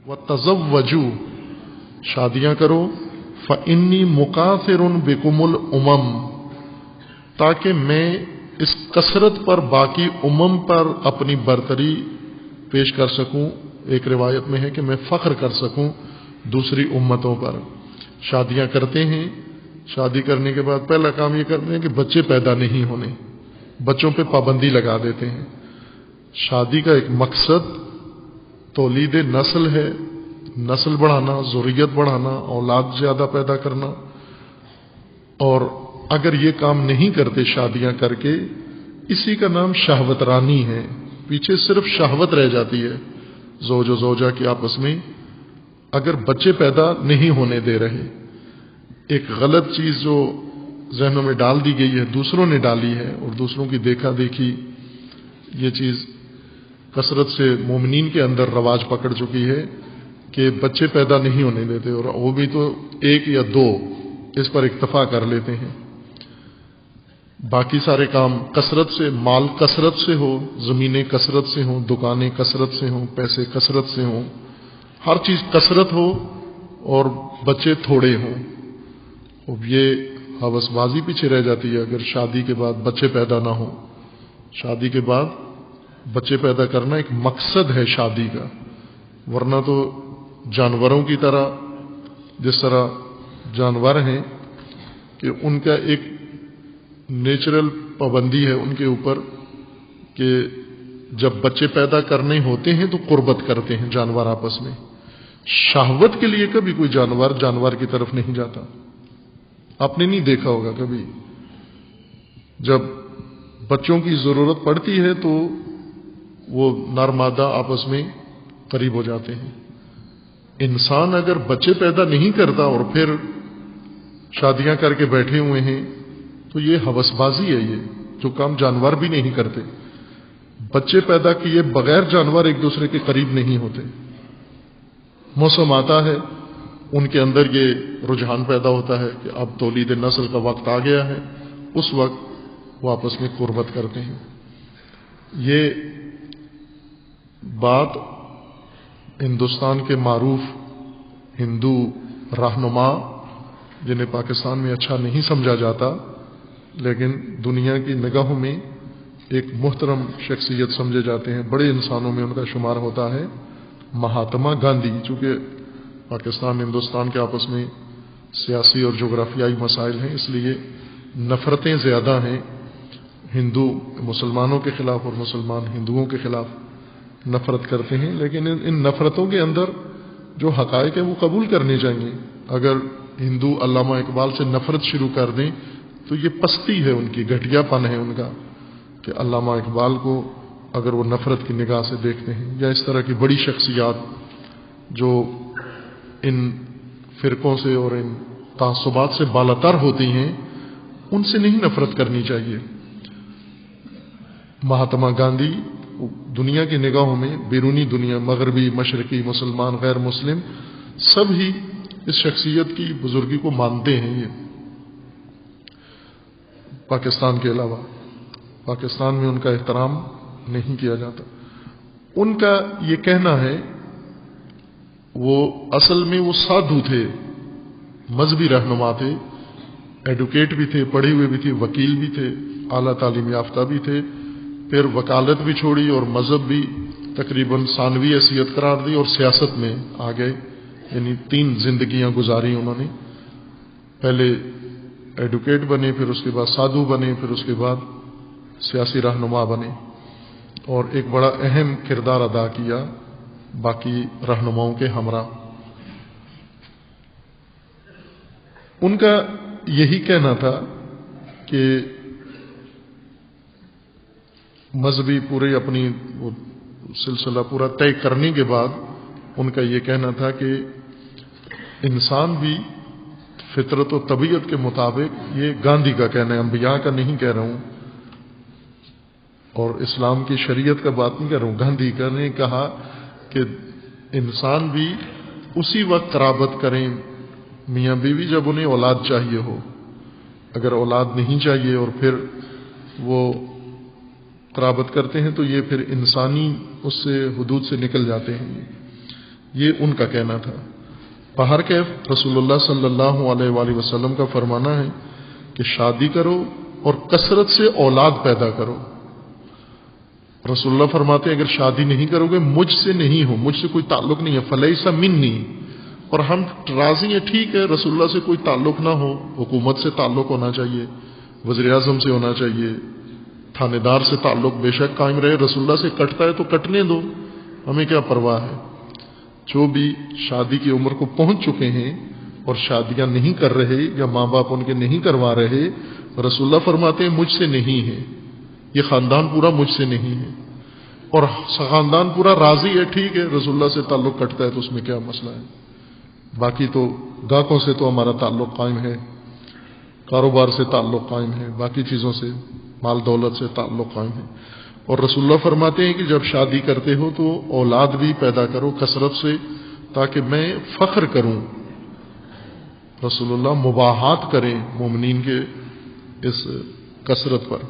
وتزوجوا، شادیاں کرو، فإنی مکاثر بکم الامم، تاکہ میں اس کثرت پر باقی امم پر اپنی برتری پیش کر سکوں۔ ایک روایت میں ہے کہ میں فخر کر سکوں دوسری امتوں پر۔ شادیاں کرتے ہیں، شادی کرنے کے بعد پہلا کام یہ کرتے ہیں کہ بچے پیدا نہیں ہونے، بچوں پہ پابندی لگا دیتے ہیں۔ شادی کا ایک مقصد تولید نسل ہے، نسل بڑھانا، ذریت بڑھانا، اولاد زیادہ پیدا کرنا، اور اگر یہ کام نہیں کرتے شادیاں کر کے، اسی کا نام شہوت رانی ہے، پیچھے صرف شہوت رہ جاتی ہے زوج و زوجہ کی آپس میں، اگر بچے پیدا نہیں ہونے دے رہے۔ ایک غلط چیز جو ذہنوں میں ڈال دی گئی ہے، دوسروں نے ڈالی ہے، اور دوسروں کی دیکھا دیکھی یہ چیز کثرت سے مومنین کے اندر رواج پکڑ چکی ہے کہ بچے پیدا نہیں ہونے دیتے، اور وہ بھی تو ایک یا دو، اس پر اکتفا کر لیتے ہیں۔ باقی سارے کام کثرت سے، مال کثرت سے ہو، زمینیں کثرت سے ہوں، دکانیں کثرت سے ہوں، پیسے کثرت سے ہوں، ہر چیز کثرت ہو اور بچے تھوڑے ہوں، اب یہ ہوس بازی پیچھے رہ جاتی ہے اگر شادی کے بعد بچے پیدا نہ ہوں۔ شادی کے بعد بچے پیدا کرنا ایک مقصد ہے شادی کا، ورنہ تو جانوروں کی طرح، جس طرح جانور ہیں کہ ان کا ایک نیچرل پابندی ہے ان کے اوپر کہ جب بچے پیدا کرنے ہوتے ہیں تو قربت کرتے ہیں جانور آپس میں، شہوت کے لیے کبھی کوئی جانور کی طرف نہیں جاتا۔ آپ نے نہیں دیکھا ہوگا کبھی، جب بچوں کی ضرورت پڑتی ہے تو وہ نر مادہ آپس میں قریب ہو جاتے ہیں۔ انسان اگر بچے پیدا نہیں کرتا اور پھر شادیاں کر کے بیٹھے ہوئے ہیں تو یہ ہوس بازی ہے، یہ جو کام جانور بھی نہیں کرتے۔ بچے پیدا کیے بغیر جانور ایک دوسرے کے قریب نہیں ہوتے۔ موسم آتا ہے، ان کے اندر یہ رجحان پیدا ہوتا ہے کہ اب تولید نسل کا وقت آ گیا ہے، اس وقت وہ آپس میں قربت کرتے ہیں۔ یہ بات ہندوستان کے معروف ہندو رہنما، جنہیں پاکستان میں اچھا نہیں سمجھا جاتا لیکن دنیا کی نگاہوں میں ایک محترم شخصیت سمجھے جاتے ہیں، بڑے انسانوں میں ان کا شمار ہوتا ہے، مہاتما گاندھی۔ چونکہ پاکستان ہندوستان کے آپس میں سیاسی اور جغرافیائی مسائل ہیں، اس لیے نفرتیں زیادہ ہیں، ہندو مسلمانوں کے خلاف اور مسلمان ہندوؤں کے خلاف نفرت کرتے ہیں، لیکن ان نفرتوں کے اندر جو حقائق ہیں وہ قبول کرنے چاہیے۔ اگر ہندو علامہ اقبال سے نفرت شروع کر دیں تو یہ پستی ہے ان کی، گھٹیا پن ہے ان کا کہ علامہ اقبال کو اگر وہ نفرت کی نگاہ سے دیکھتے ہیں، یا اس طرح کی بڑی شخصیات جو ان فرقوں سے اور ان تعصبات سے بالاتر ہوتی ہیں، ان سے نہیں نفرت کرنی چاہیے۔ مہاتما گاندھی دنیا کی نگاہوں میں، بیرونی دنیا، مغربی، مشرقی، مسلمان، غیر مسلم، سب ہی اس شخصیت کی بزرگی کو مانتے ہیں۔ یہ پاکستان کے علاوہ پاکستان میں ان کا احترام نہیں کیا جاتا۔ ان کا یہ کہنا ہے، وہ اصل میں وہ سادھو تھے، مذہبی رہنما تھے، ایڈوکیٹ بھی تھے، پڑھے ہوئے بھی تھے، وکیل بھی تھے، اعلیٰ تعلیم یافتہ بھی تھے، پھر وکالت بھی چھوڑی اور مذہب بھی تقریباً ثانوی حیثیت قرار دی اور سیاست میں آ گئے، یعنی 3 زندگیاں گزاری انہوں نے۔ پہلے ایڈوکیٹ بنے، پھر اس کے بعد سادھو بنے، پھر اس کے بعد سیاسی رہنما بنے، اور ایک بڑا اہم کردار ادا کیا باقی رہنماؤں کے ہمراہ۔ ان کا یہی کہنا تھا کہ مذہبی پورے اپنی سلسلہ پورا طے کرنے کے بعد ان کا یہ کہنا تھا کہ انسان بھی فطرت و طبیعت کے مطابق، یہ گاندھی کا کہنا ہے، انبیاء کا نہیں کہہ رہا ہوں اور اسلام کی شریعت کا بات نہیں کر رہا ہوں، گاندھی کا نے کہا کہ انسان بھی اسی وقت قرابت کریں میاں بیوی جب انہیں اولاد چاہیے ہو، اگر اولاد نہیں چاہیے اور پھر وہ قرابت کرتے ہیں تو یہ پھر انسانی اس سے حدود سے نکل جاتے ہیں۔ یہ ان کا کہنا تھا. بہر کیف رسول اللہ صلی اللہ علیہ وآلہ وسلم کا فرمانا ہے کہ شادی کرو اور کثرت سے اولاد پیدا کرو. رسول اللہ فرماتے ہیں اگر شادی نہیں کرو گے مجھ سے نہیں ہو، مجھ سے کوئی تعلق نہیں ہے، فلیس منی. اور ہم راضی ہیں، ٹھیک ہے رسول اللہ سے کوئی تعلق نہ ہو، حکومت سے تعلق ہونا چاہیے، وزیر اعظم سے ہونا چاہیے، تھانے دار سے تعلق بے شک قائم رہے. رسول اللہ سے کٹتا ہے تو کٹنے دو، ہمیں کیا پرواہ ہے. جو بھی شادی کی عمر کو پہنچ چکے ہیں اور شادیاں نہیں کر رہے یا ماں باپ ان کے نہیں کروا رہے، رسول اللہ فرماتے ہیں مجھ سے نہیں ہے، یہ خاندان پورا مجھ سے نہیں ہے. اور خاندان پورا راضی ہے، ٹھیک ہے رسول اللہ سے تعلق کٹتا ہے تو اس میں کیا مسئلہ ہے. باقی تو گاہکوں سے تو ہمارا تعلق قائم ہے، کاروبار سے تعلق قائم ہے، باقی چیزوں سے مال دولت سے تعلق قائم ہے. اور رسول اللہ فرماتے ہیں کہ جب شادی کرتے ہو تو اولاد بھی پیدا کرو کثرت سے تاکہ میں فخر کروں. رسول اللہ مباحات کریں مومنین کے اس کثرت پر.